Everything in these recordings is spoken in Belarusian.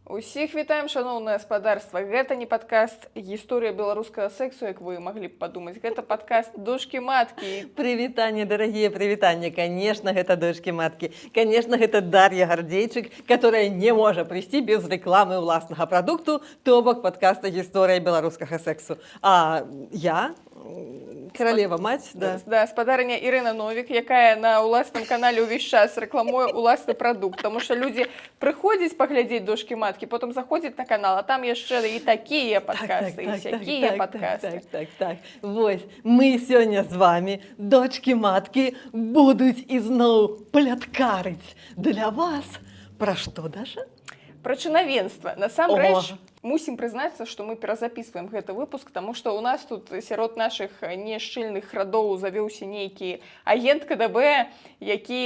Усіх вітаем, шаноўнае гаспадарства. Гэта не падкаст «Гісторыя беларускага сексу», як вы маглі б падумаць. Гэта падкаст «Дошкі-маткі». Прывітанне, дарагія, прывітанне. Конечно, гэта дошкі-маткі. Конечно, гэта Дар'я Гардзейчык, которая не можа прыйсці без рэкламы ўласнага прадукту, то бок падкаста «Гісторыя беларускага сексу». А я, каралева-маць, да. Да, спадарыня Ірына Новік, якая на ўласным канале ўвесь час рэкламуе ўласны прадукт, таму што людзі прыходзяць паглядзець «Дошкі-маткі», потым заходзяць на канал, а там яшчэ і такія падкасты, і сякія падкасты. Так. Вось, мы сёння з вами, дочкі-маткі, будуць ізноў пляткарыць для вас. Пра што, Даша? Пра чынавенства. Насамрэч, мусім прызнацца, што мы перазапісваем гэты выпуск, таму што ў нас тут сярод нашых няшчыльных радоў завёўся нейкі агент КДБ, які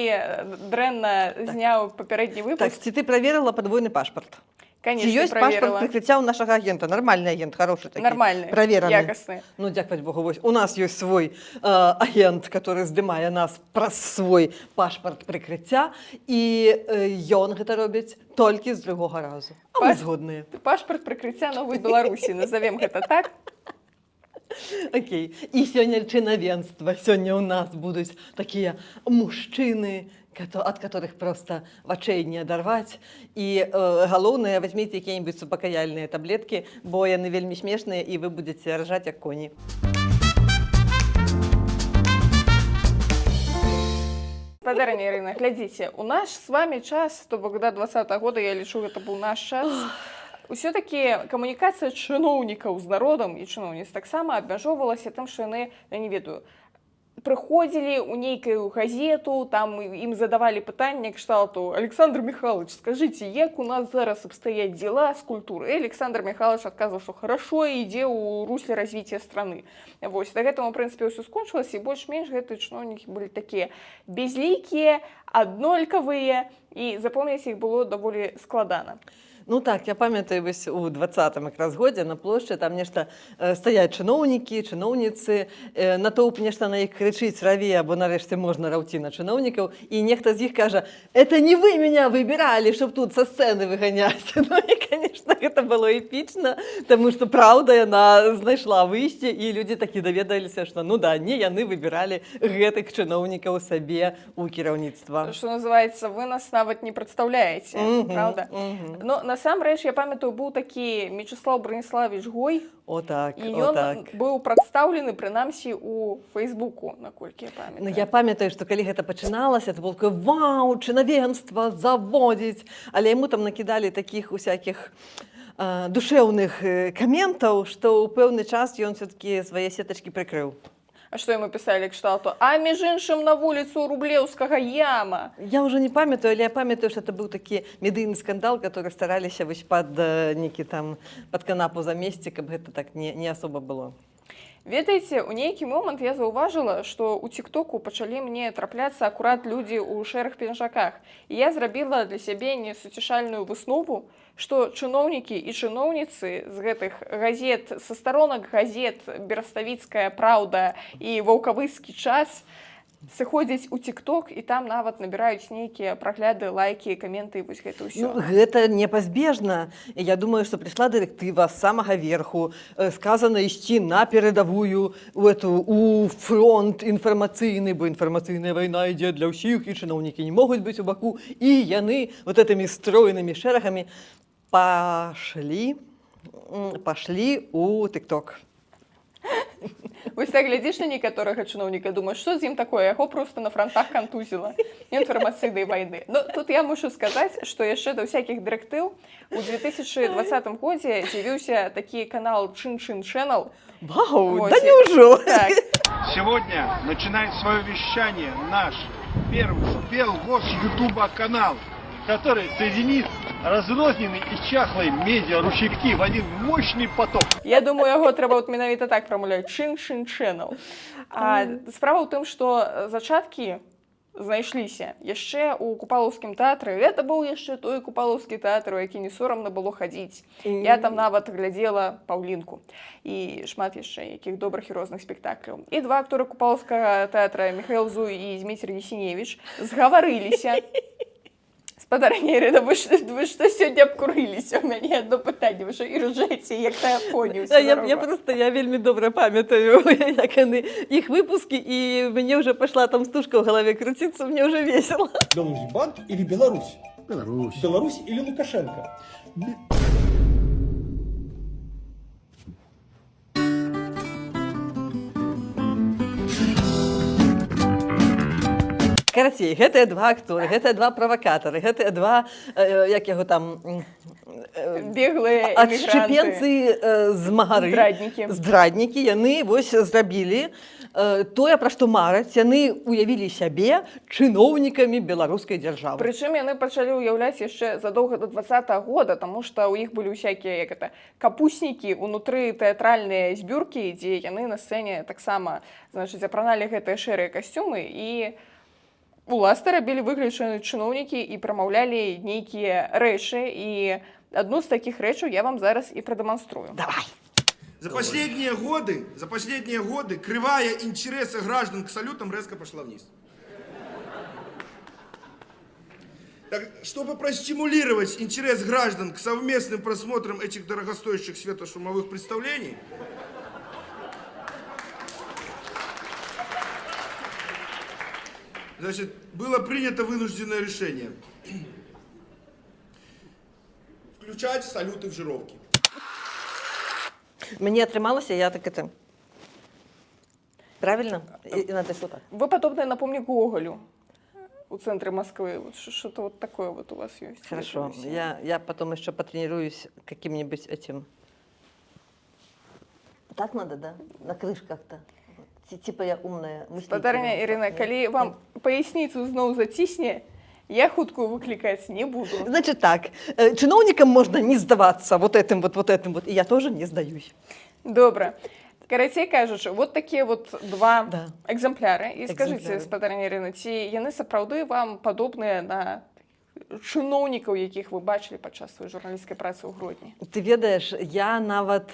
дрэнна зняў папярэдні выпуск. Так, ці ты праверыла падвойны пашпарт? Конечно, ці ёсць пашпарт прыкрыцця ў нашага агента? Нармальны агент, хорошы такі. Нармальны, правераны. якасны. Ну, дзякаваць Богу, вось у нас ёсць свой агент, который здымае нас праз свой пашпарт прыкрыцця, і ён гэта робіць толькі з другога разу. А мы згодныя. Пашпарт прыкрыцця Новай Беларусі, назовем гэта так. Окей. І сёння чынавенства. Сёння ў нас будуць такія мужчыны, ад которых просто вачэй не адарваць. І галоўнае, возьмите якія-нибудь супакаяльныя таблеткі, бо яны вельмі смешныя, і вы будзеце ржаць як коні. Спадарыня Ірына, глядзіце, у наш з вами час, то бок да 20-го года, я лічу, гэта быў наш час. Усё-такі камунікацыя чыноўнікаў з народам і чыноўніц таксама абмяжоўвалася тым, што яны, я не ведаю, прыходзілі ў нейкую газету, там ім задавалі пытанне кшталту: «Александр Михайлович, скажите, як у нас зараз абстаяць дзела з культуры?» І Александр Михайлович адказваў, што хорошо, ідзе ў русле развіцця страны. Вось, да гэтага, у прынцыпе, ўсё скончылася, і больш-менш гэтыя чыноўнікі былі такія безлікія, аднолькавыя, і запомніць іх было даволі складана. Ну так, я памятаю, вось у 20-м якраз годзе на плошчы там нешта стаяць чыноўнікі, чыноўніцы, натоўп нешта на іх крычыць: «Раве», або нарэшце можна раўці на чыноўнікаў, і нехта з іх кажа: «Это не вы меня выбирали, чтоб тут са сцэны выганяць». Ну і, конечно, гэта было эпічна, таму што, праўда, яна знайшла выйсце, і людзі такі даведаліся, што, ну да, не яны выбіралі гэтых чыноўнікаў сабе ў кіраўніцтва. Што называецца, вы нас нават не прадстаўляеце, праўда? Но насамрэч, я памятаю, быў такі Мечыслаў Браніславович Гой. О так, і ён быў прадстаўлены, прынамсі, у Фейсбуку, наколькі я памятаю. Ну, я памятаю, што калі гэта пачыналася, это было такое: «Вау, чынавенства заводзіць!» Але яму там накідалі такіх усякіх душэўных каментаў, што ў пэўны час ён все-таки свае сетачкі прыкрыў. А што яму пісалі кшталту: «А між іншым на вуліцу Рублеўскага яма». Я ўжо не памятаю, але я памятаю, што это быў такі медыйны скандал, который стараліся вось пад нейкі там пад канапу замесці, каб гэта так не асоба было. Ведаеце, у нейкі момант я заўважыла, што ў тиктоку пачалі мне трапляцца акурат людзі ў шэрых пінжаках. І я зрабіла для сябе несуцішальную выснову, што чыноўнікі і чыноўніцы з гэтых газет, са старонак газет «Бераставіцкая праўда» і «Ваўкавыскі час» сыходзяць у тикток, і там нават набіраюць нейкія прагляды, лайкі, каменты, і вось гэта ўсё. Ну, гэта непазбежна. Я думаю, што прыйшла дырэктыва з самага верху, сказана ісці на перадавую, у фронт інфармацыйны, бо інфармацыйная вайна ідзе для ўсіх, і чыноўнікі не могуць быць у баку, і яны вот этымі стройнымі шэрагамі пашлі у тикток. Вось так глядзіш на некаторага чыноўніка, думаеш, што з ім такое? Яго проста на фронтах кантузіла інфармацыйнай вайны. Но тут я мушу сказаць, што яшчэ да ўсякіх дырэктыў у 2020 годзе з'явіўся такі канал Чин-Чин Channel. Вау, да неужо? Так. Сегодня начинает свое вещание наш первый спелгос Ютуба канал, который соединит разрозненные и чахлые медиа-ручейки в один мощный поток. Я думаю, яго трэба менавіта так прамаўляць: Чин-Чин Channel. А справа ў тым, што зачаткі знайшліся яшчэ ў Купалаўскім тэатры. Гэта быў яшчэ той Купалаўскі тэатр, у які не сорамна было хадзіць. Я там нават глядзела «Паўлінку» і шмат яшчэ якіх добрых і розных спектакляў. І два актора Купалаўскага тэатра, Михаил Зуй і Зміцер Есіневіч, згаварыліся Спадарня Ірина, ви що сьогодні обкурилися? У мене одно питання, ви що і ржете, як на Японію всю Я дорогу? просто я вельми добре пам'ятаю, як вони, їх випуски, і мені вже пішла там стужка в голові крутитися, мені вже весело. Беларусьбанк или Беларусь? Беларусь. Беларусь или Лукашенко? Карацей, гэтыя два акторы, гэтыя два правакатары, гэтыя два, як яго там, Беглыя адшчэпенцы змагары, Здраднікі. здраднікі, яны вось зрабілі тое, пра што мараць, яны уявілі сябе чыноўнікамі беларускай дзяржавы. Прычым яны пачалі ўяўляць яшчэ задоўга до 20-го года, таму што ў іх былі ўсякія як это капуснікі, унутры тэатральныя збюркі, дзе яны на сцэне таксама, значыць, апраналі гэтыя шэрыя касцюмы і уласна рабілі выгляд, што яны чыноўнікі і прамаўлялі нейкія рэчы, і одну з такіх рэчаў я вам зараз і прадэманструю. Давай! За последние годы кривая интереса граждан к салютам резко пошла вниз. Так, чтобы простимулировать интерес граждан к совместным просмотрам этих дорогостоящих светошумовых представлений, значит, было принято вынужденное решение включать салюты в жировки. Мне атрымалася, я так это... Правильно? И надо что так? Вы подобны на помнік Гоголю у центре Москвы. Вот что-то вот такое вот у вас есть. Хорошо, я потом еще потренируюсь каким-нибудь этим... Так надо, да? На крышках-то. Типа я умная. Спадарня Ірина, калі вам поясницу зноў зацісне, я хуткую выкликать не буду. Значит так, чиновникам можно не сдаваться вот этим вот, и я тоже не сдаюсь. Добра. Карацей кажучы, вот такія вот два Да. экземпляры. І скажыце, Экземпляры. спадарня Ірина, ці яны сапраўды вам падобныя на чыноўнікаў, якіх вы бачылі падчас сваёй журналісцкай працы ў Гродні? Ты ведаеш, я нават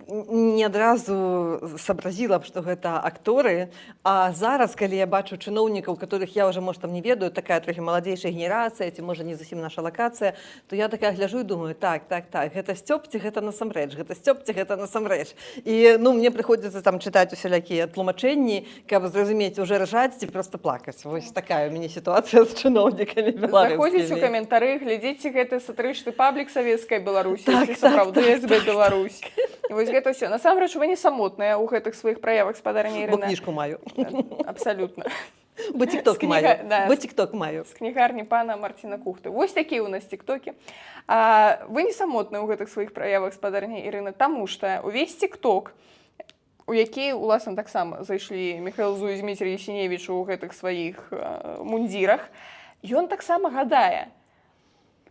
не адразу сообразила, што гэта акторы, а зараз, калі я бачу чыноўнікаў, которых я уже, может, там не ведаю, такая трохі маладзейшая генерацыя, ці можа не зусім наша лакацыя, то я такая гляжу і думаю, так, гэта Сцёп, ці гэта насамрэч, гэта Сцёп, ці гэта насамрэч. І, ну, мне прыходзіцца там чытаць усялякія тлумачэнні, каб зразумець, уже ржаць ці просто плакаць. Вось такая у мяне сітуацыя з чыноўнікамі беларускімі. Заходзіць у каментары, глядзіце гэты сатырычны паблік савецкай Беларусі, Так, ці сапраўды СБ Беларусь. І вось гэта ўсё. Насамрэч, вы не самотныя ў гэтых сваіх праявах, спадарня Бо Ірына. кніжку маю. Абсалютна. Бо тік-ток З кніга- маю. да. Бо тік-ток маю. З кнігарні пана Марціна Кухты. Вось такія ў нас тіктокі. Вы не самотныя ў гэтых сваіх праявах, спадарня Ірына, таму што увесь тікток, у які, уласна, таксама зайшлі Міхаіл Зуй і Зміцер Ясіневіч у гэтых сваіх мундзірах, ён таксама гадае,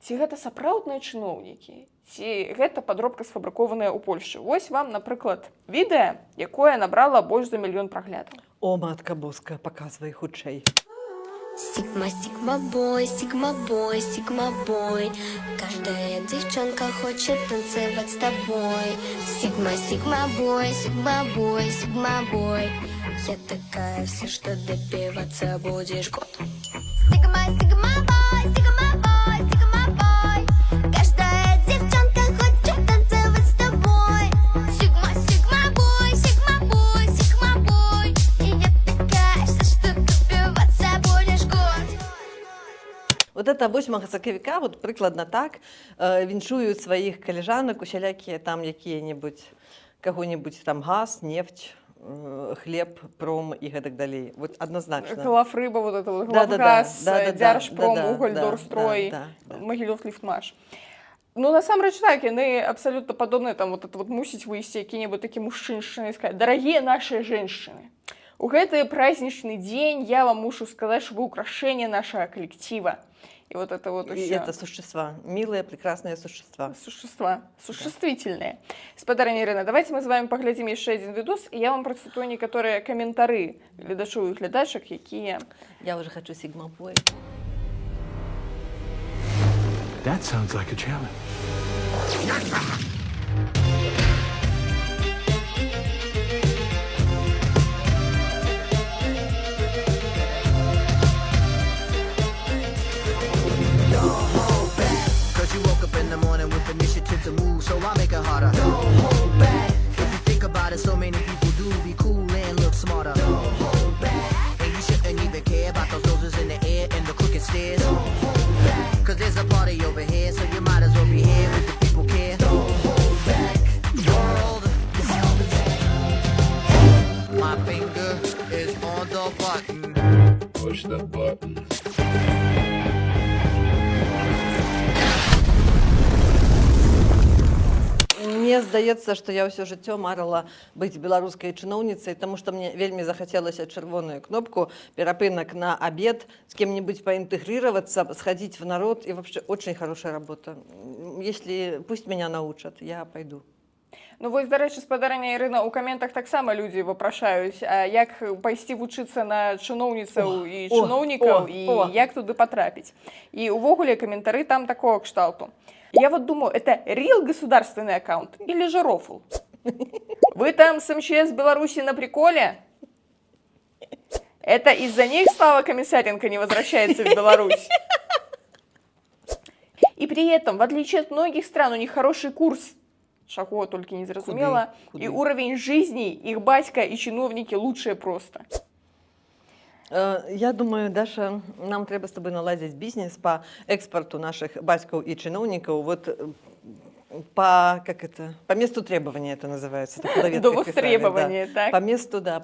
ці гэта сапраўдныя чыноўнікі, ці гэта падробка сфабрыкованая ў Польшчы. Вось вам, напрыклад, відэа, якое набрала больш за 1 мільён праглядаў. О, матка боска, паказвай хутчэй. Сигма, сигма бой, сигма бой, сигма бой. Каждая девчонка хочет танцевать с тобой. Сигма, сигма бой, сигма бой, сигма бой. Я такая, все, что добиваться будешь год. Сигма, сигма бой, сигма бой, сигма бой. Каждая девчонка хочет танцевать с тобой. Сигма, сигма бой, сигма бой, сигма бой. И я такая, все, что добиваться будешь год. Вот это 8 сакавіка, вот прыкладна так віншуюць сваіх калежанак, усялякія там якія-небудзь, каго-небудзь там газ, нефть, хлеб, пром і гэтак далей. Вот однозначно. Главрыба, вот это вот, Да-да-да, Главгаз, да-да-да, Дзяржпром, да-да, Угольдорстрой, да. Могилёв Лифтмаш. Ну, насамрэч так, яны абсолютно подобные, там вот это вот мусіць выйсці які-небудзь такі мужчыншчыны і сказаць: «Дарагія наши женщины, у гэты праздничный день я вам мушу сказать, что вы украшение нашего коллектива». И вот это вот И усё. это существа, милые, прекрасные существа. Существа, существительные. Спадарня Ірына, давайте мы с вами поглядим еще один видос, и я вам процитую некоторые комментары глядачоў і глядачак, якія... Я уже хочу сигма-бой. That sounds like a challenge. so I make it harder. Don't hold back. If you think about it, so many people do be cool and look smarter. Don't hold back. And you shouldn't even care about those noses in the air and the crooked stairs. Don't hold back. Cause there's a party over here, so you might as well be here if the people care. Don't hold back. World. My finger is on the button. Push the button. Мне здаецца, што я ўсё жыццё марыла быць беларускай чыноўніцай, таму што мне вельмі захацелася чырвоную кнопку, перапынак на обед, с кем-нибудь поинтегрироваться, сходить в народ, и вообще очень хорошая работа. Если пусть меня научат, я пойду. Ну вось, дарэчы, спадарня Ірына, у каментах таксама людзі вапрашаюць, а як пайсці вучыцца на чыноўніцаў і чыноўнікаў, і як туды патрапіць. І увогуле каментары там такого кшталту. Я вот думаю, это real государственный аккаунт или же рофл? Вы там с МЧС Беларуси на приколе? Это из-за них Слава Комиссаренко не возвращается в Беларусь? И при этом, в отличие от многих стран, у них хороший курс, чаго только не зразумела, и уровень жизни их батька и чиновники лучшие просто. Я думаю, Даша, нам трэба з тобой наладзіць бізнес по экспорту наших бацькаў і чыноўнікаў. Вот по месту требования это называется. До требования, да. так?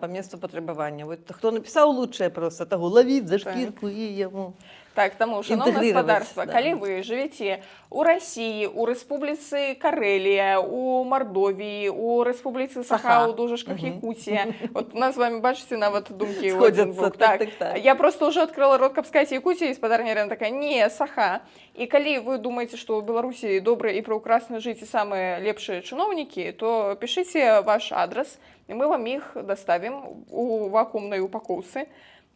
По месту потребования. Вот кто написал лучшее просто, того ловить за шкирку и ему. Так, таму, шановне гаспадарства, калі вы жывеце ў Расіі, у Рэспубліцы Карэлія, у Мардовіі, у Рэспубліцы Саха, у дужашках Якутія. Вот у нас з вами, бачыце, нават думкі ў адзін бок. Так. Я просто уже открыла рот, каб сказаць Якутія, і спадарня Ірына такая: не, Саха. І калі вы думаеце, што ў Беларусі добра і праўкрасна жыць і самыя лепшыя чыноўнікі, то пішыце ваш адрас, і мы вам іх даставім у вакуумнай упакоўцы.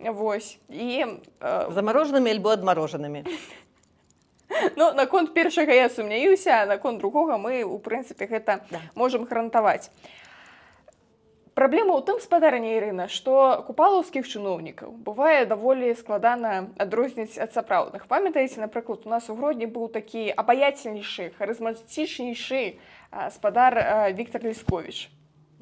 Вось. І, замарожанымі альбо адмарожанымі. Ну, наконт першага я сумняюся, а наконт другога мы, у прынцыпе, гэта можам гарантаваць. Праблема ў тым, спадарня Ірына, што купалаўскіх чыноўнікаў бывае даволі складана адрозніць ад сапраўдных. Памятаеце, напрыклад, у нас у Гродні быў такі абаятельнейшы, харызматычнейшы спадар Віктор Лісковіч.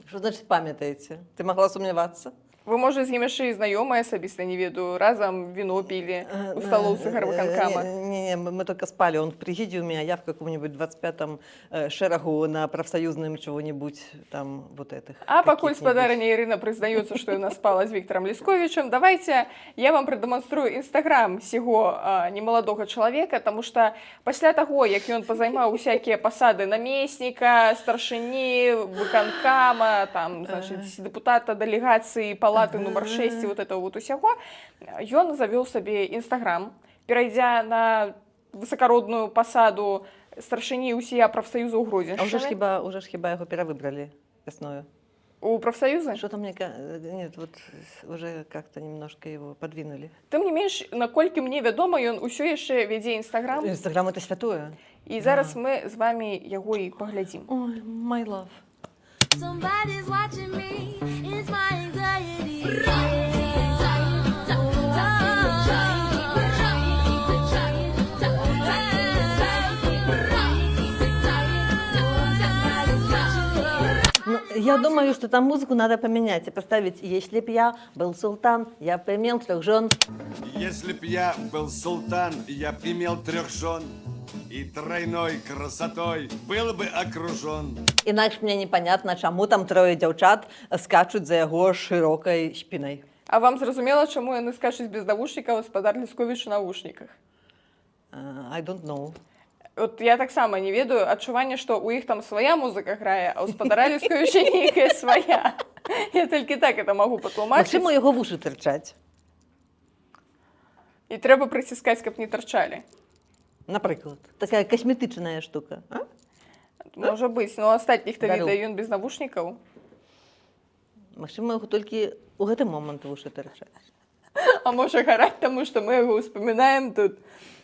Што значыць памятаеце? Ты магла сумнявацца? Вы, можа, з ім яшчэ і знаёмыя асабіста, не ведаю, разам віно пілі у сталоўцы гарвыканкама. Не, мы только спали, он в президиуме, а я в каком-нибудь 25-м шерагу на профсоюзном чего-нибудь там вот этих. А пакуль спадарня Ірына прызнаецца, што яна спала з Віктором Лісковічем, давайте я вам прадэманструю інстаграм сяго немаладога чалавека, таму што пасля таго, як ён пазаймаў усякія пасады намесніка, старшыні, выканкама, там, значыць, дэпутата дэлегацыі палаты нумар 6, вот этого вот усяго, ён завёў сабе інстаграм, перайдзя на высакародную пасаду старшыні ўсія прафсаюза ў Гродзеншчыны. А уже ж хіба яго перавыбралі вясною. У профсоюза? Что-то мне... Нет, вот уже как-то немножко его подвинули. Тым не менш, наколькі мне вядома, ён усё яшчэ вядзе інстаграм. Інстаграм — это святое. І зараз мы з вами яго і паглядзім. Ой, my love. Somebody's watching me, it's my anxiety. Я думаю, что там музыку надо поменять и поставить «Если б я был султан, я б имел 3 жен». Если б я был султан, я б имел 3 жен, и тройной красотой был бы окружен. Інакш мне непонятно, чаму там 3 дзяўчат скачуць за яго шырокай спінай. А вам зразумела, чаму яны скачуць без навушнікаў, спадар Лісковіч у навушніках? I don't know. Вот я таксама не ведаю, адчуванне, што ў іх там свая музыка грае, а ў спадара Лісковіча нейкая свая. Я толькі так это магу патлумачыць. Магчыма, яго вушы тырчаць. І трэба прыціскаць, каб не тарчалі. Напрыклад, такая касметычная штука. А? Можа быць, но астатніх-то відэа ён без навушнікаў. Магчыма, яго толькі ў гэты момант вушы тырчаць. А можа гараць, таму што мы яго ўспамінаем тут.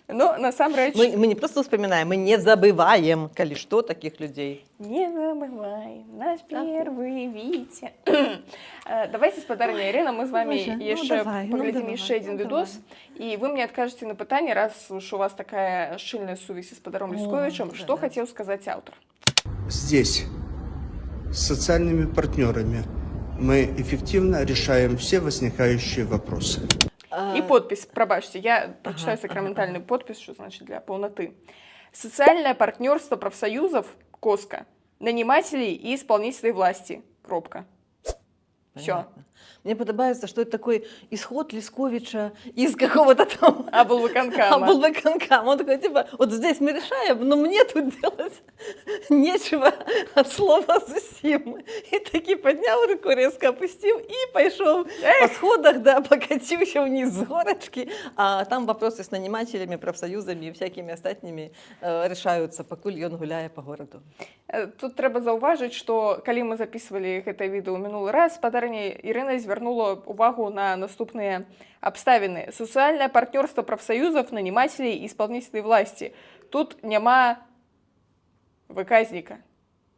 Ну, насамрэч... Мы не просто вспоминаем, мы не забываем, калі што, таких людей. Не забывай, наш первый Витя. Давайте, спадарня Ірына, мы з вами яшчэ паглядзім яшчэ адзін відос, і вы мне адкажаце на пытанне, раз уж у вас такая шчыльная сувязь з спадаром Лісковічам, што хацеў сказаць аўтар. здесь, с социальными партнерами, мы эффективно решаем все возникающие вопросы. И подпись, пробачьте, я прочитаю сакраментальную подпись, что значит для полноты. Социальное партнерство профсоюзов, КОСКО, нанимателей и исполнителей власти, кропка. Все. Понятно. Мне подобается, что это такой исход Лисковича из какого-то там... Облвыконкама. Облвыконкама. Он такой, типа, вот здесь мы решаем, но мне тут делать нечего от слова зусім. И таки поднял руку, резко опустил и пошел по сходах, да, покатился вниз с горочки. А там вопросы с нанимателями, профсоюзами и всякими остальными решаются, покуль ён гуляе по городу. Тут трэба заўважыць, што калі мы записывалі гэта відэо ў мінулы раз, спадарня Ірына звярнула увагу на наступныя абставіны. Сацыяльнае партнёрства профсоюзов, нанимателей и исполнителей власти. Тут няма выказніка,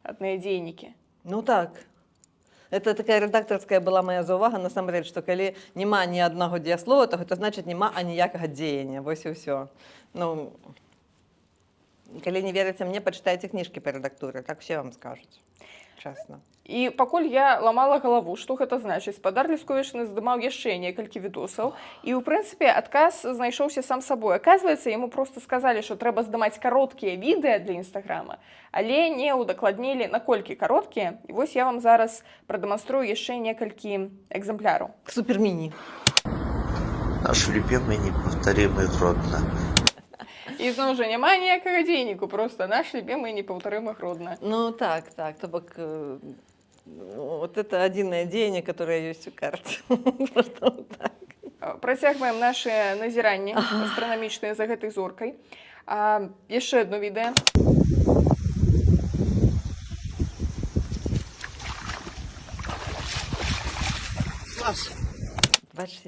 адныя дзейнікі. Ну так. Это такая редакторская была моя заувага, насамрэч, што калі няма ні аднаго дзеяслова, то гэта значыць няма аніякага дзеяння. Вось і ўсё. Ну, калі не верыце мне, пачытайце кніжкі па рэдактуры, так все вам скажуць. Часна. І пакуль я ламала галаву, што гэта значыць, спадар Лісковіч здымаў яшчэ некалькі відосаў, і ў прынцыпе адказ знайшоўся сам сабой. Аказваецца, яму проста сказалі, што трэба здымаць кароткія відэа для інстаграма, але не удакладнілі, наколькі кароткія. І вось я вам зараз прадэманструю яшчэ некалькі экземпляраў. Суперміні. Наш любимый неповторимый родно. І зноў жа няма ніякага дзейніку, просто наш любимый непаўтарымы родна. Ну так, то бок вот это адзінае дзеянне, которое ёсць у карце. Просто вот так. Працягваем нашы назіранні астранамічныя за гэтай зоркай. Яшчэ одно відэа. Бач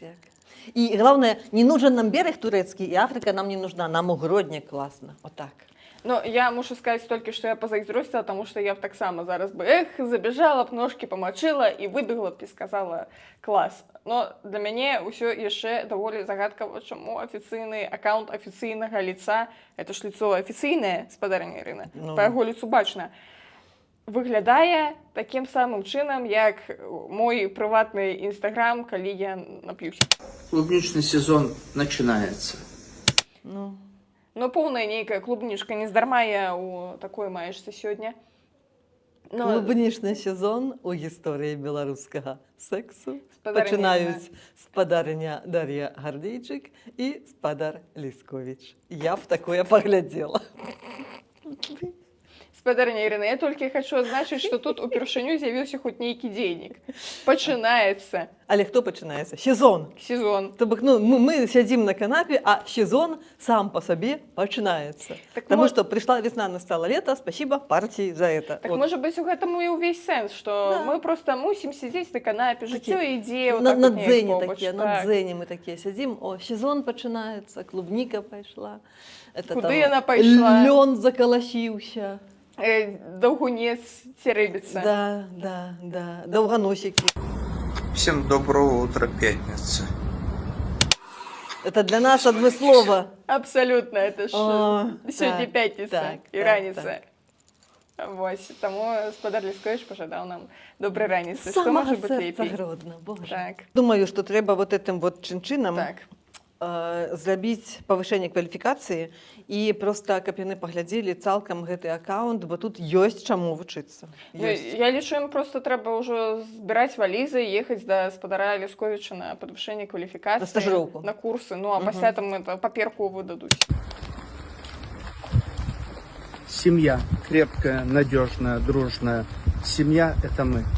як. И главное, не нужен нам берег турецкий, и Африка нам не нужна, нам угродник классно. Вот так. Но я мушу сказать только, что я позаиздростила, потому что я б так само зараз бы, забежала б, ножки помочила и выбегла б и сказала класс. Но для мяне ўсё яшчэ даволі загадкава, чаму афіцыйны аккаунт афіцыйнага лица, это ж лицо афіцыйнае, спадарня Ірына, па яго лицу бачна, выглядае таким самым чынам, як мой прыватны інстаграм, калі я нап'юся. Клубничный сезон начинается. Ну, поўная нейкая клубнічка, нездарма я у такой маешся сёння. Клубнічны сезон у гісторыі беларускага сексу Спадарня пачынаюць спадарня Дар'я Гардзейчык і спадар Лісковіч. Я б такое паглядзела. Спадарня Ірына, я толькі хочу адзначыць, што тут упершыню з'явіўся хоць нейкі дзейнік. Пачынаецца. Але хто пачынаецца? Сезон. Сезон. То бок, мы сядзім на канапе, а сезон сам по сабе пачынаецца. Потому что пришла весна, настало лето, спасибо партии за это. Так может быть у гэтаму і ўвесь сэнс, што мы просто мусім сядзець на канапе, жыццё ідзе на дзэне такія, на дзэне мы такія сядзім, о, сезон пачынаецца, клубніка пайшла. Куды яна пайшла? Лён закаласіўся. Даўгунец церебіцца. Да, даўганосікі. Всем доброго утра, пятница. Это для нас адмыслова. Абсолютно, это ж сёння пятница і раніца. Вось, таму спадар Лісковіч пажадаў нам добрай раніцы. Што можа быць лепей? Самага сэрца гродна, боже. Так. Думаю, што трэба вот этим вот чын-чынам зрабіць павышэнне кваліфікацыі і проста, каб яны паглядзелі цалкам гэты аккаунт, бо тут ёсць чаму вучыцца. Я лічу, ім проста трэба ўжо збіраць валізы і ехаць да спадара Лісковіча на падвышэнне кваліфікацыі. На стажыроўку. На курсы, ну а пасля там паперку выдадуць. Семья крепкая, надежная, дружная. Семья – это мы.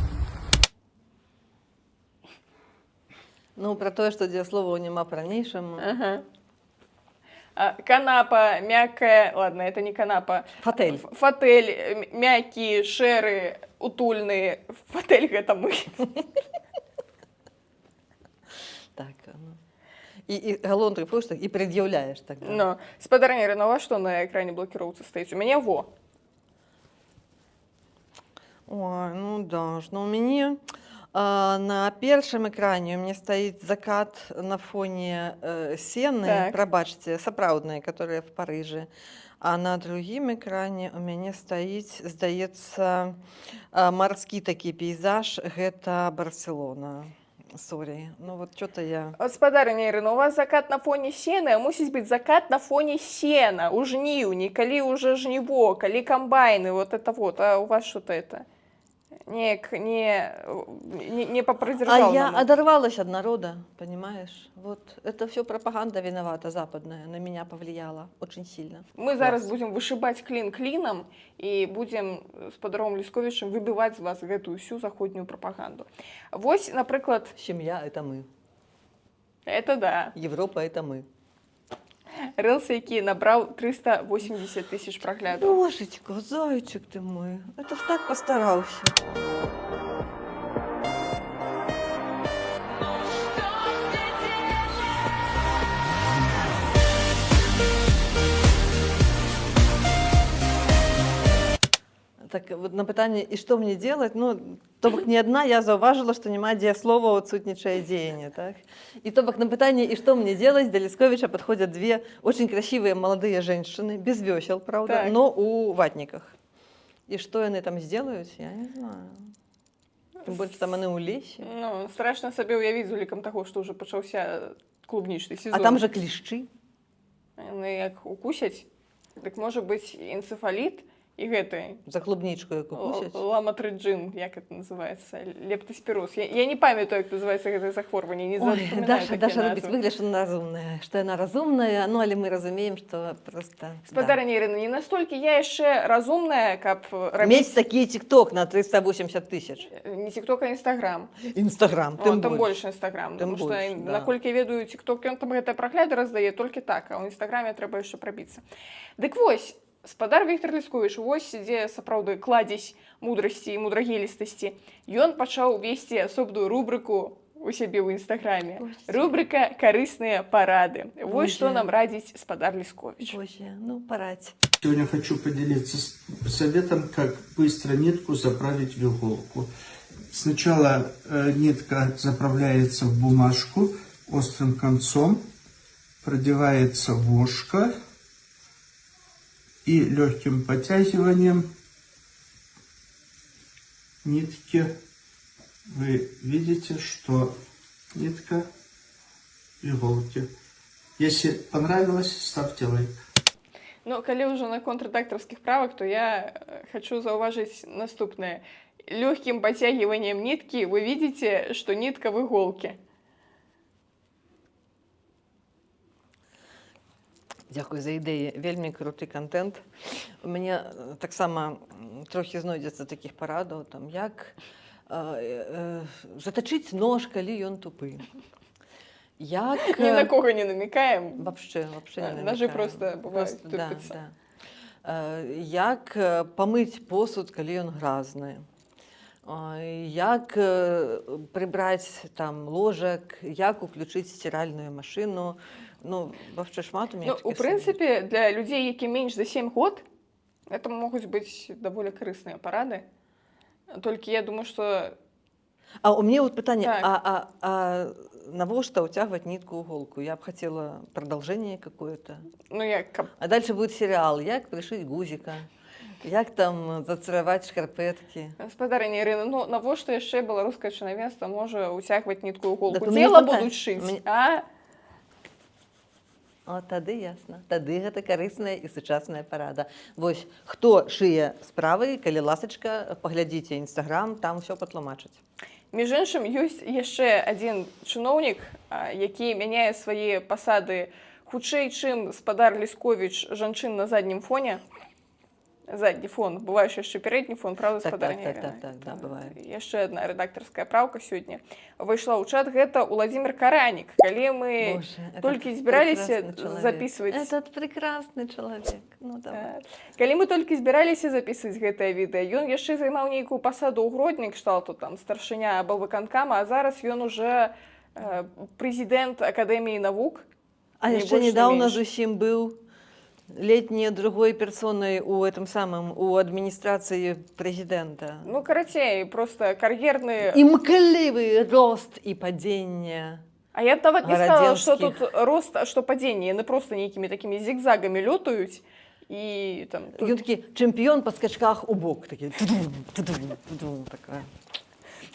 Ну, про тое, што дзеясловаў няма па-ранейшаму. Канапа, мяккая, ладно, это не канапа. Фотель. Фотель, мяккі, шэры, утульны. Фотель гэта мы. Так, і галоўны трыфуеш так, і прад'яўляеш так. Ну, спадарня Ірына, у вас што на экране блокіроўцы стаіць? У мяне во. Ой, ну да, у мяне на першым экране у мяне стаіць закат на фоне сены, прабачце, сапраўдныя, которые в Парыжы. А на другім экране у мяне стаіць, здаецца, марскі такі пейзаж, гэта Барселона. Сорі, ну вот что-то я... Гаспадарыня Ірына, у вас закат на фоне сена, мусіць быць закат на фоне сена, у жніўні, калі уже жніво, калі камбайны, вот это вот, а у вас что-то это... Неяк не попридержал. А я оторвалась от народа, понимаешь? Вот это все пропаганда виновата западная, на меня повлияла очень сильно. Мы зараз будем вышибать клин клином и будем с Спадаром Лісковічем выбивать з вас гэтую всю заходнюю пропаганду. Вось, напрыклад... Семья — это мы. Это да. Европа — это мы. Рэлс, які набраў 380 тысяч праглядаў. Божечка, зайчик ты мой, это ж так постарался. Так вот на пытанне, і што мне делать, ну, то бок не одна я заўважыла, што няма дзеяслова адсутнічае дзеянне, так? И то бок на пытанне, и что мне делать, до Лісковіча подходят две очень красивые молодые женщины, без весел, правда, так. но у ватниках. И что они там сделают, я не знаю. Тем больше там они у лесе. Ну, страшно сабе уявіць з улікам таго, што ўжо пачаўся клубнічны сезон. А там же клішчы. Ну, як укусяць, так можа быць энцефаліт, и гэты. За клубничку яку кусяць? Ламатрыджин, як это называется, лептоспироз. Я не памятаю, як называется гэта захворванне, не запоминаю такие Даша назвы. робіць выгляд, што яна разумная, што яна разумная, ну, але мы разумеем, што просто... Спадарыня Ірына, не настолькі я яшчэ разумная, каб рабіць... Мець такі тикток на 380 тысяч. Не тикток, а Инстаграм. Инстаграм, тым больше Инстаграм. Тым Потому что, больше, да. наколькі я ведаю, тикток, ён там гэта прагляды раздае толькі так, а ў Інстаграме трэба яшчэ прабіцца. Дык вось, спадар Віктор Лісковіч, вось дзе сапраўды кладзесь мудрасці і мудрагелістасці. Ён пачаў весці асобную рубрыку у сябе ў Інстаграме. Рубрика «Карысныя парады». Вось што нам радзіць спадар Лісковіч. Боже, ну порадь. Сегодня хочу поделиться советом, как быстро нитку заправить в иголку. Сначала нитка заправляется в бумажку острым концом, продевается вошка и легким подтягиванием нитки вы видите, что нитка в иголке. Если понравилось, ставьте лайк. Ну, калі ўжо наконт рэдактарскіх правак, то я хочу заўважыць наступнае. Лёгкім подтягиванием нитки вы видите, что нитка в иголке. Дзякуй за ідэі, вельмі круты контент. У мяне таксама трохі знойдзецца такіх парадаў, там, як затачыць нож, калі ён тупы. Як... Ни на кого не намекаем. Вообще не намекаем. Ножи просто бывают Да. тупятся. Як памыць посуд, калі ён гразны. Як прыбраць там ложак, як уключыць стиральную машину. Ну, вообще шмат у меня. Ну, у прынцыпе, для людзей, які менш за 7 год, это могуць быць даволі карысныя парады. Толькі я думаю, что... А у меня вот питание, так. а навошта утягивать нитку в иголку? Я бы хотела продолжение какое-то. Ну, А дальше будет сериал, як пришить гузика, як там зацаровать шкарпетки. Гаспадарыня Ірына, ну навошта яшчэ беларускае чынавенства можа уцягваць нітку ў иголку? Так, Цела будуць шыць, а? О, тады ясна. Тады гэта карысная і сучасная парада. Вось, хто шые справы, калі ласачка, паглядзіце Інстаграм, там усё патлумачыць. Між іншым, ёсць яшчэ адзін чыноўнік, які мяняе свае пасады хутчэй, чым спадар Лісковіч жанчын на заднім фоне. Задні фон, бывае яшчэ пярэдні фон, правда, спадарыня Ірына? Так, да, бывае. Яшчэ адна рэдактарская праўка сёння выйшла ў чат, гэта Уладзімір Каранік. Калі мы толькі збіраліся записываць... Этот прекрасны чалавек. Ну, давай. Калі мы толькі збіраліся записываць гэтае відэа, ён яшчэ займаў нейкую пасаду ў Гродні, кшталту там старшыня або выканкама, а зараз ён уже прэзідэнт Акадэміі навук. А яшчэ недавно зусім быў летней другой персоной у этом самом, у администрации президента. Ну, карацей, просто кар'ерны... Імклівы рост і падзенне. А я нават не сказала, что тут рост, а что падзенне. Яны просто нейкімі такімі зігзагамі лётаюць і там... Ён такі чэмпіён па скачках у бок, такі такая.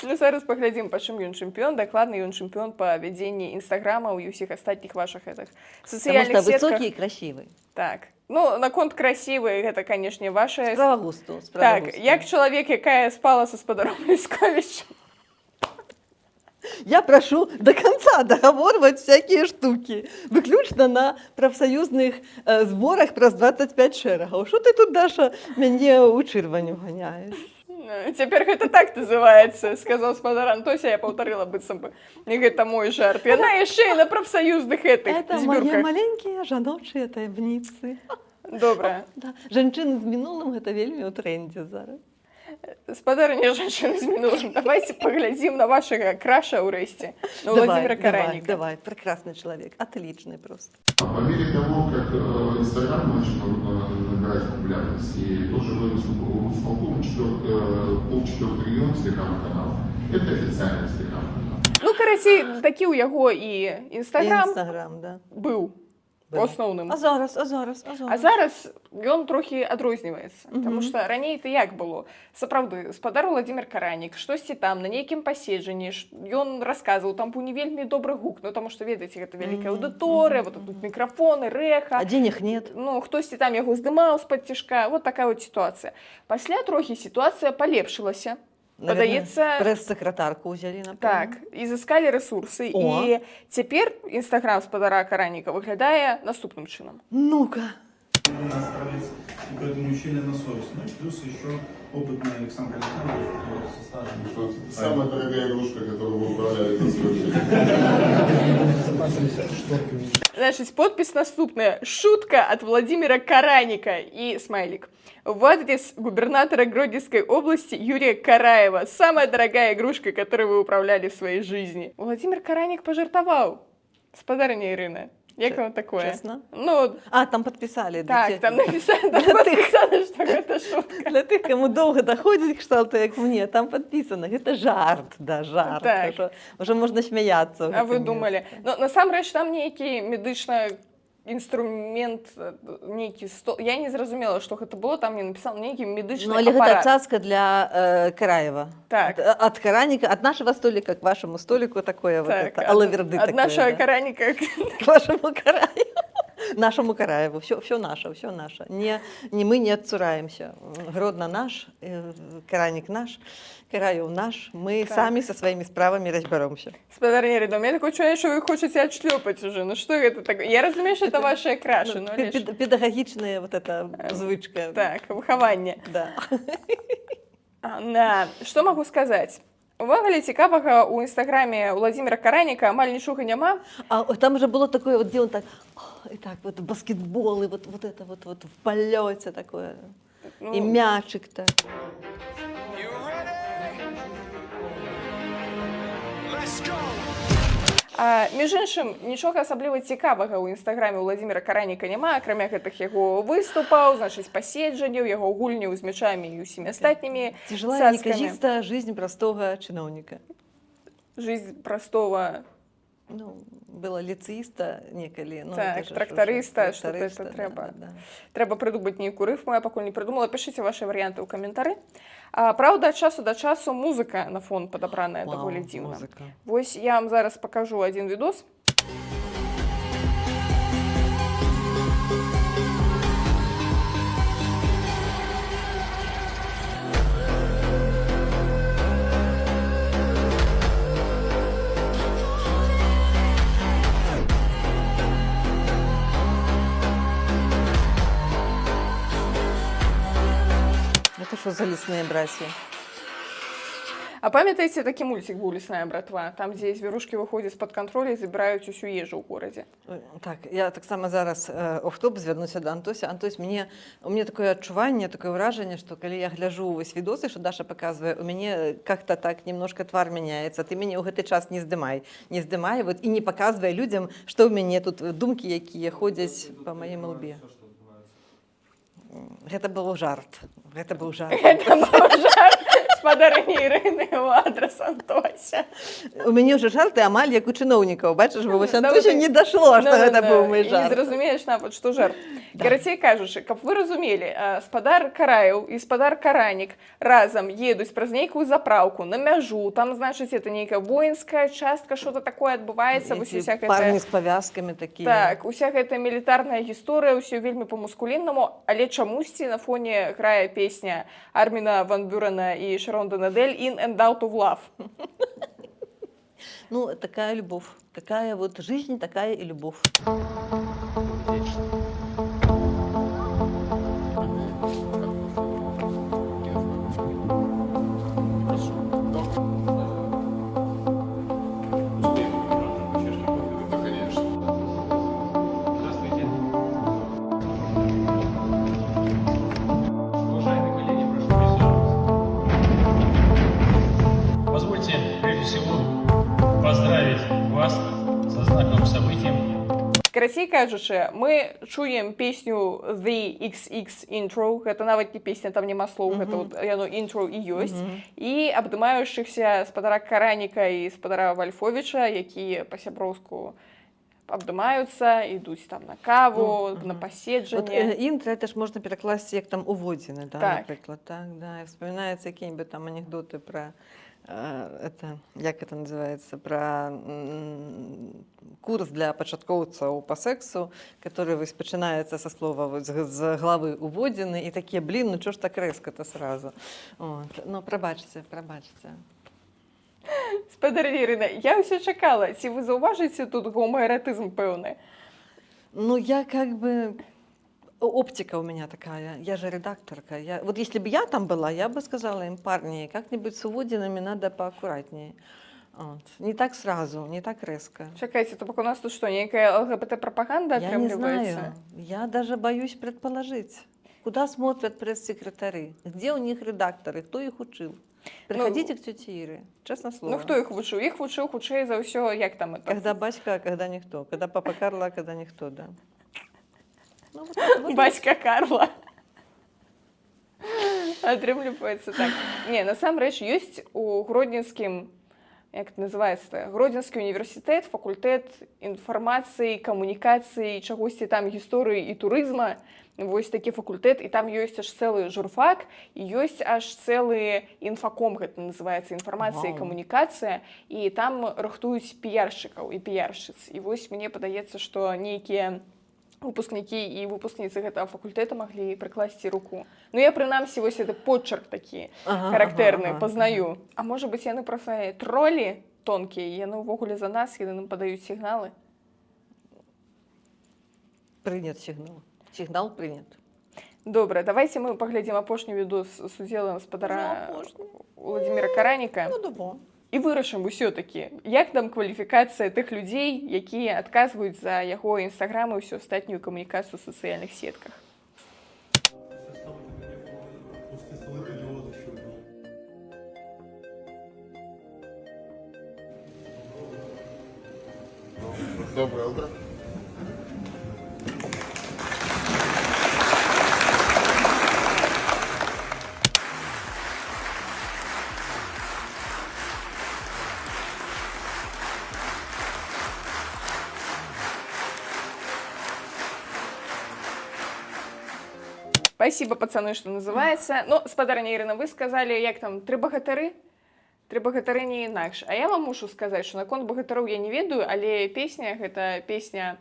Ну, зараз паглядзім, па чым ён чэмпіён. Дакладна, ён чэмпіён па вядзенні інстаграмаў і ўсіх астатніх вашых гэтых сацыяльных Потому что сетках. высокі і красивый. Так. Ну, наконт красивы, гэта, канешне, ваша... Справа густу. Так, як чалавек, якая спала са спадаром Лісковічем. Я прошу до конца договаривать всякие штуки. Выключно на профсоюзных сборах про 25 шэрагаў. Что ты тут, Даша, мяне ў чырваню ганяешь? Цяпер гэта так называецца, сказаў спадар Антося, я паўтарыла быццам бы. І гэта мой жарт. Яна яшчэ і на профсаюзных гэтых Это мои збёрках. маленькие жаночыя таямніцы. Добра. Да. Жанчыны з мінулым гэта вельмі ў трендзе зараз. Спадарня жанчыны з мінулым. Давайте паглядзім на вашага краша ўрэшце. На Владимира Караника. Давай, прекрасный человек, отличный просто. По мере того, как Инстаграм начал набирать популярность, и тоже вырос Руссколтума, полчетвертый регион телеграм-каналов, это официальный телеграм-канал. Ну, карацей, такі ў яго і Інстаграм да. быў. Был. Основным. А зараз. А зараз ён трохі адрозніваецца, тому што раней это як было? Сапраўды, спадар Владимир Каранік, штосьці там на нейкім паседжанні, ён расказваў, там быў не вельмі добры гук, ну таму што ведаеце, гэта вялікая аўдыторыя, вот тут мікрафоны, рэха. А денег нет. Ну, хтосьці там яго здымаў з-пад цішка, вот такая вот сітуацыя. Пасля трохі сітуацыя палепшылася. Падаецца, прэс-сакратарку ўзялі, напэўна. Так, і заскалі рэсурсы. І цяпер Інстаграм спадара Караніка выглядае наступным чынам. Ну-ка. У нас справиться, и поэтому учили на совесть. Ну и плюс еще опытный Александр Александрович, который со стажем. Самая дорогая игрушка, которую вы управляли за свой жизнь. Значит, подпись наступная. Шутка от Владимира Караника и смайлик. В адрес губернатора Гродненской области Юрия Караева. Самая дорогая игрушка, которую вы управляли в своей жизни. Владимир Караник пожертвовал. Спадарня Ирина. Як вам такое? Честно? Ну, там подписали. Так, там написано, что это шутка. Для тых, кому долго доходит к кшталту, як мне, там подписано. Это жарт, да, жарт. Так. Уже можно смеяться. А вы думали? Ну, насамрэч, там нейкі медычны інструмент, нейкі стол. Я не зразумела, што гэта было, там мне написал нейкі медычны аппарат. Ну, аппарат. гэта цацка для Караева. Так. От Караника, от нашего столика к вашему столику такое вот это, алаверды такое. От нашего Караника к вашему Караеву. Нашему Караеву. Все наше, все наше. Не мы не отцураемся. Гродно наш, Караник наш, Караев наш. Мы сами со своими справами разберемся. Спадарня Ирина, у меня такое чувство, что вы хотите отшлепать уже. Ну что это такое? Я разумею, что это ваши краши. Педагогичная вот эта звычка. Так, выхование. Да. Что могу сказать? Увагалі цікавага ў інстаграме Владимира Караніка амаль нічога няма. А там уже было такое, вот, где он так, и так вот баскетбол, и вот это вот в полете такое, и мячик так. Між іншым, нічога асабліва цікавага ў інстаграме Владимира Караніка няма, акрамя гэтых яго выступаў, значыць, паседжанняў, яго гульняў з мячамі і усімі астатнімі Цяжелая неказіста жизнь простого чиновника. Жизнь простого... Ну, было лицеиста некалі. Ну, так, трактарыста, что-то это трэба. Трэба прыдумаць нейкую рыфму, я пакуль не прыдумала. Пішыце ваши варианты ў каментары. Праўда, ад часу да часу музыка на фон падабраная даволі дзіўна. Вось я вам зараз пакажу один відос. Это что за лесные братья? А памятаеце, такі мультик быў «Лесная братва», там, дзе звярушкі выходзяць з-пад контролю і забіраюць усю ежу ў горадзе. Так, я таксама зараз оф-топ звярнуся да Антося. Антось, у меня такое адчуванне, такое ўражанне, што калі я гляджу вось відосы, што Даша паказвае, у мяне как-то так немножко твар мяняецца. Ты мяне ў гэты час не здымай, вот, і не паказвае людзям, што ў мяне тут думкі, якія ходзяць па маім лбе. Гэта быў жарт. Гэта быў жарт. Спадарні Ірыны ў адрас Антося. У мяне ўжо жарты амаль як у чыноўнікаў. Бачыш, бо вось Антося не дашло, што гэта быў мой жарт. Не зразумееш нават, што жарт. Карацей кажучы, каб вы разумелі, спадар Караеў і спадар Каранік разам едуць праз нейкую запраўку на мяжу, там, значыць, это нейкая воінская частка, что-то такое адбываецца, вось Эти уся парни с гэтая... повязками такие. Так, уся гэтая мілітарная гісторыя, ўсё вельмі па-мускуліннаму, але чамусьці на фоне грае песня Арміна ван Бюрена і Шарон де Надель «In and Out of Love». Ну, такая любовь. Такая вот жизнь, такая и любовь. Позвольте, прежде всего, поздравить вас со знаковым событием. Карацей кажучы, мы чуем песню The XX Intro, гэта нават не песня, там няма слоў, гэта вот яно intro і ёсць, і абдымаючыхся спадара Караніка і спадара Вальфовіча, якія па-сяброўску абдымаюцца, ідуць там на каву, на Вот паседжанне. интро, это ж можно перекласть як там уводины, да, Так. например. Так, да, и вспоминаются какие-нибудь там анекдоты про это, як это называется, про курс для пачаткоўцаў по сексу, который пачынаецца со слова вот, з главы уводины, и такие, блин, ну чё ж так рэзка-то сразу. Вот. Ну, прабачце. Спадар Ірына, я ўсё чакала, ці вы заўважыце тут гомаэратызм пэўны? Ну, я как бы... Оптика у меня такая, я же редакторка. Вот если бы я там была, я бы сказала им, парни, как-нибудь с уводинами надо поаккуратнее. Вот. Не так сразу, не так резко. Чакайце, то бок у нас тут што, нейкая ЛГБТ-прапаганда Я не атрымліваецца? знаю, я даже боюсь предположить. Куда смотрят пресс-секретари? Где у них редакторы? Кто их учил? Приходите к тете Ире, честное слово. Ну, хто іх вучыў? Іх вучыў хутчэй за ўсё, як там это? Когда батька, а когда никто. Когда папа Карла, а когда никто, да. Ну, Бацька Карла. Атрымліваецца так. Не, насамрэч, ёсць у Гродзенскім, як это называецца, Гродзенскі універсітэт, факультэт інфармацыі, камунікацыі, чагосьці там гісторыі і турызма. Вось такі факультэт, і там ёсць аж цэлы журфак, і ёсць аж цэлы інфаком, гэта называецца, інфармацыя і камунікацыя, і там рыхтуюць піяршчыкаў і піяршчыц. І вось мне падаецца, што нейкія выпускнікі і выпускніцы гэтага факультэта маглі прыкласці руку. Ну, я, прынамсі, вось это подчерк такі характэрны, пазнаю. А можа быць, яны проста тролі тонкія, яны ўвогуле за нас, яны нам падаюць сігналы? Принят сигнал. Сигнал принят. Добра, давайте мы паглядзім апошні відос з удзелам спадара Владимира Караніка. Ну, давай. І вырашым усё-такі, як там кваліфікацыя тых людзей, якія адказваюць за яго інстаграм і ўсю астатнюю камунікацыю ў сацыяльных сетках. Доброе утро. Спасибо, пацаны, что называется. Ну, спадарня Ірына, вы сказали, як там, 3 багатары? 3 багатары не інакш. А я вам мушу сказаць, што наконт багатароў я не ведаю, але песня, гэта песня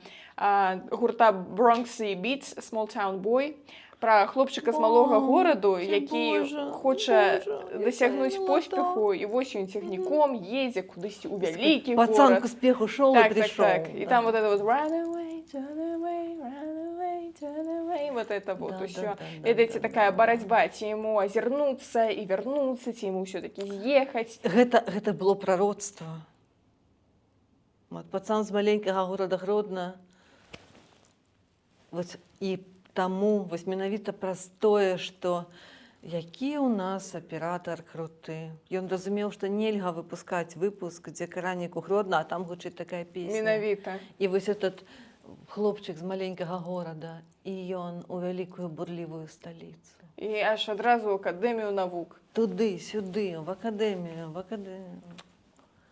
гурта Bronxy Beats, Small Town Boy, пра хлопчыка з малога гораду, які хоча дасягнуць поспеху, і вось ён цягніком едзе кудысьці ў вялікі горад. Пацан к успеху шел и пришел. Так. И там вот это вот run away, turn away, turn away, вот это вот усё. Это такая борьба, ці ему озернуться и вернуться, ці ему все-таки ехать. Гэта было пророцтво. Вот, пацан з маленькага горада Гродна. Вот, і таму вось менавіта праз тое, што які ў нас аператар круты. Ён разумеў, што нельга выпускаць выпуск, дзе Каранік у Гродна, а там гучыць такая песня. Менавіта. І вось этот хлопчык з маленькага горада, і ён у вялікую бурлівую сталіцу. І аж адразу ў акадэмію навук. Туды, сюды, в акадэмію,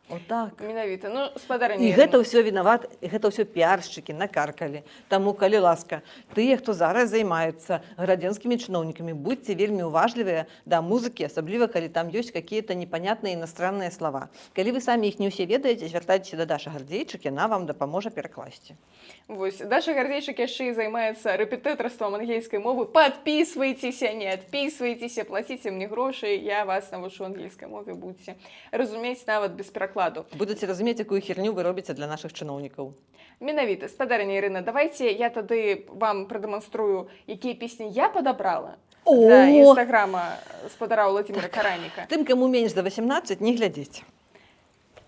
Отак. Менавіта. Ну, спадарыня І Ірына. гэта ўсё вінават, гэта ўсё піаршчыкі накаркалі. Таму, калі ласка, тыя, хто зараз займаюцца гарадзенскімі чыноўнікамі, будьце вельмі уважлівыя да музыкі, асабліва, калі там ёсць какие-то непонятныя іностранныя слова. Калі вы самі іх не ўсе ведаеце, звяртайцеся да Дашы Гардзейчык, яна вам дапаможа перакласці. Вось, Даша Гардзейчык яшчэ і займаецца рэпетытарствам ангельскай мовы. Падпісвайцеся, не адпісвайцеся, плаціце мне грошы, я вас навучу ангельскай мове, будзеце разумець нават без перакладу. Будуце разумець, якую херню вы робіце для нашых чыноўнікаў. Менавіта, спадарыня Ірына, давайце я тады вам прадэманструю, якія песні я падабрала для інстаграма спадара Владимира Караніка. Тым, каму менш за 18, не глядзіць.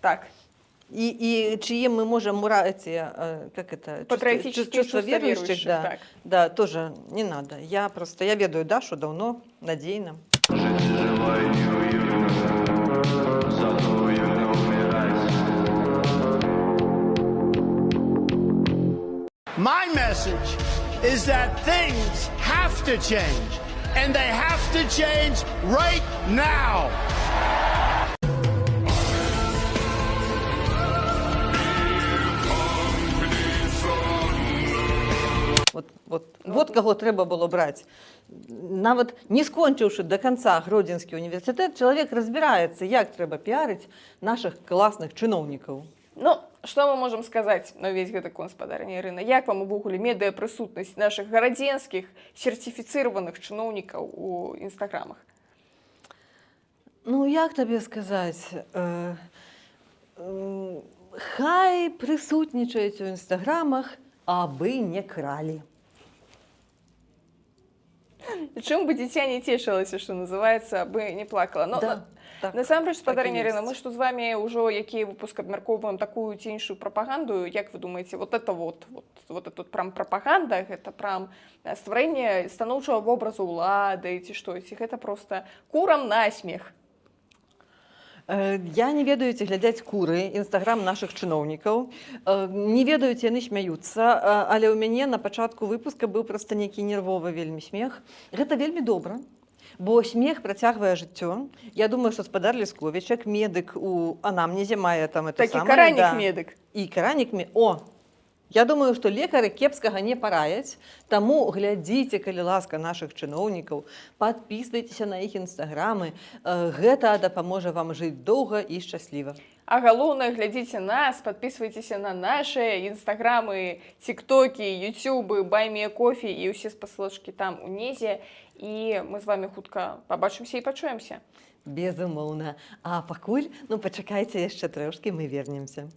Так. И чьи мы можем мурать, как это, патриотические чувства верующих, да, так. Да, тоже не надо. Я ведаю Дашу давно, надейно. My message is that things have to change, and they have to change right now. Вот кого трэба было браць. Нават не скончыўшы до конца Гродзенскі універсітэт, чалавек разбіраецца, як трэба піарыць нашых класных чыноўнікаў. Ну, што мы можам сказаць на ўвесь гэты конт, спадарыня Ірына? Як вам увогуле медыапрысутнасць нашых гарадзенскіх сертыфіцыраваных чыноўнікаў у інстаграмах? Ну, як табе сказаць? Хай прысутнічаюць у інстаграмах, абы не кралі. Чым бы дзіця не цешылася, што называецца, абы не плакала. Но, да, насамрэч, спадарыня так Ірына, мы што з вами ўжо які выпуск абмяркоўваем такую ці іншую прапаганду, як вы думаеце, вот это прям прапаганда, гэта прям стварэнне станоўчага вобразу ўлады ці што, ці гэта проста курам насмех? Я не ведаю, ці глядзяць куры інстаграм нашых чыноўнікаў. Не ведаю, ці яны смяюцца, але ў мяне на пачатку выпуска быў проста нейкі нервовы вельмі смех. Гэта вельмі добра, бо смех працягвае жыццё. Я думаю, што спадар Лесковіч, як медык у анамнезе мае там это такі самае. Каранік-медык. І Каранік-медык. О! Я думаю, што лекары кепскага не параяць, таму глядзіце, калі ласка, нашых чыноўнікаў, падпісвайцеся на іх інстаграмы, гэта дапаможа вам жыць доўга і шчасліва. А галоўнае, глядзіце нас, падпісвайцеся на нашы інстаграмы, тиктокі, ютубы, байміякофі і ўсе спасылочкі там унізе, і мы з вами хутка пабачымся і пачуемся. Безумоўна. А пакуль, пачакайце яшчэ трошкі, мы вернемся.